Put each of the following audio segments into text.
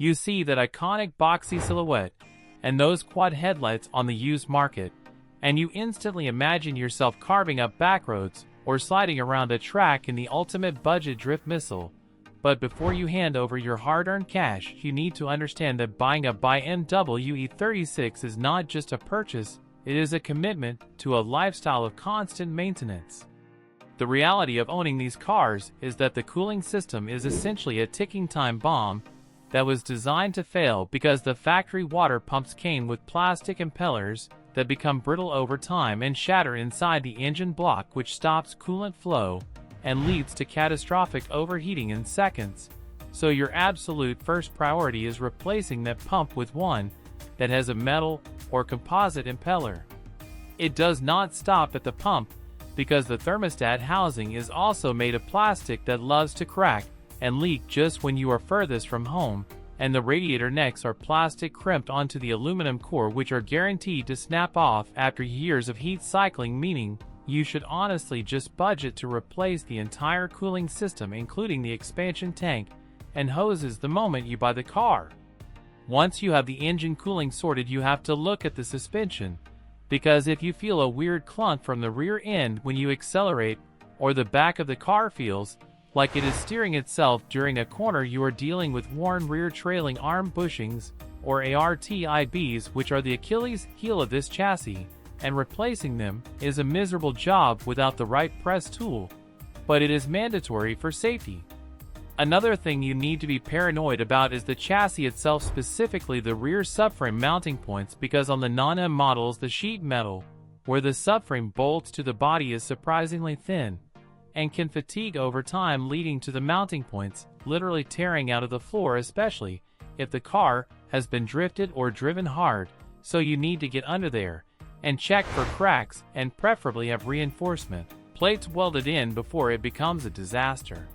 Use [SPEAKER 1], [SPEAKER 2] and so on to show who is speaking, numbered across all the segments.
[SPEAKER 1] You see that iconic boxy silhouette and those quad headlights on the used market, and you instantly imagine yourself carving up backroads or sliding around a track in the ultimate budget drift missile. But before you hand over your hard-earned cash, you need to understand that buying a BMW E36 is not just a purchase, it is a commitment to a lifestyle of constant maintenance. The reality of owning these cars is that the cooling system is essentially a ticking time bomb that was designed to fail because the factory water pumps came with plastic impellers that become brittle over time and shatter inside the engine block, which stops coolant flow and leads to catastrophic overheating in seconds. So your absolute first priority is replacing that pump with one that has a metal or composite impeller. It does not stop at the pump, because the thermostat housing is also made of plastic that loves to crack and leak just when you are furthest from home, and the radiator necks are plastic crimped onto the aluminum core, which are guaranteed to snap off after years of heat cycling, meaning you should honestly just budget to replace the entire cooling system, including the expansion tank and hoses, the moment you buy the car. Once you have the engine cooling sorted, you have to look at the suspension, because if you feel a weird clunk from the rear end when you accelerate, or the back of the car feels like it is steering itself during a corner, you are dealing with worn rear trailing arm bushings, or ARTIBs, which are the Achilles heel of this chassis, and replacing them is a miserable job without the right press tool, but it is mandatory for safety. Another thing you need to be paranoid about is the chassis itself, specifically the rear subframe mounting points, because on the non-M models the sheet metal where the subframe bolts to the body is surprisingly thin and can fatigue over time, leading to the mounting points literally tearing out of the floor, especially if the car has been drifted or driven hard. So you need to get under there and check for cracks, and preferably have reinforcement plates welded in before it becomes a disaster.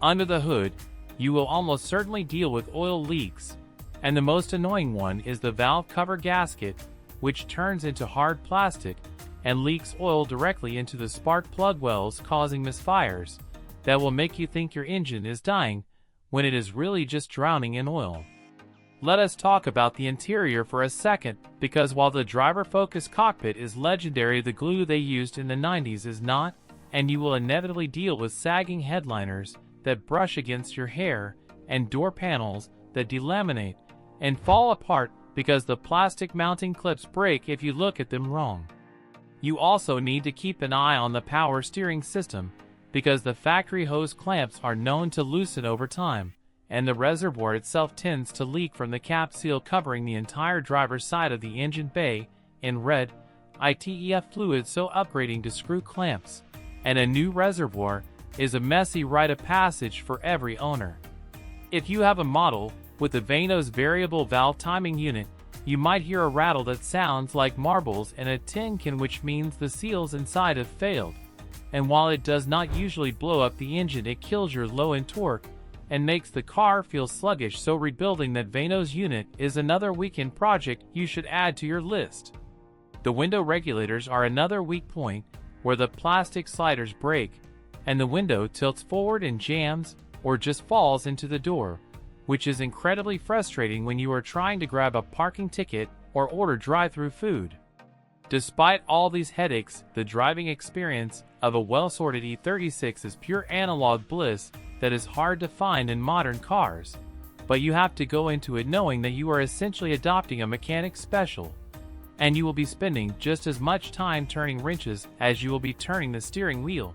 [SPEAKER 1] Under the hood, you will almost certainly deal with oil leaks, and the most annoying one is the valve cover gasket, which turns into hard plastic and leaks oil directly into the spark plug wells, causing misfires that will make you think your engine is dying when it is really just drowning in oil. Let us talk about the interior for a second, because while the driver-focused cockpit is legendary, the glue they used in the 90s is not, and you will inevitably deal with sagging headliners that brush against your hair and door panels that delaminate and fall apart because the plastic mounting clips break if you look at them wrong. You also need to keep an eye on the power steering system, because the factory hose clamps are known to loosen over time, and the reservoir itself tends to leak from the cap seal covering the entire driver's side of the engine bay in red ITEF fluid. So upgrading to screw clamps and a new reservoir is a messy rite of passage for every owner. If you have a model with the VANOS variable valve timing unit, you might hear a rattle that sounds like marbles in a tin can, which means the seals inside have failed. And while it does not usually blow up the engine, it kills your low-end torque and makes the car feel sluggish. So rebuilding that VANOS unit is another weekend project you should add to your list. The window regulators are another weak point, where the plastic sliders break and the window tilts forward and jams or just falls into the door, which is incredibly frustrating when you are trying to grab a parking ticket or order drive-through food. Despite all these headaches, the driving experience of a well-sorted E36 is pure analog bliss that is hard to find in modern cars, but you have to go into it knowing that you are essentially adopting a mechanic special, and you will be spending just as much time turning wrenches as you will be turning the steering wheel.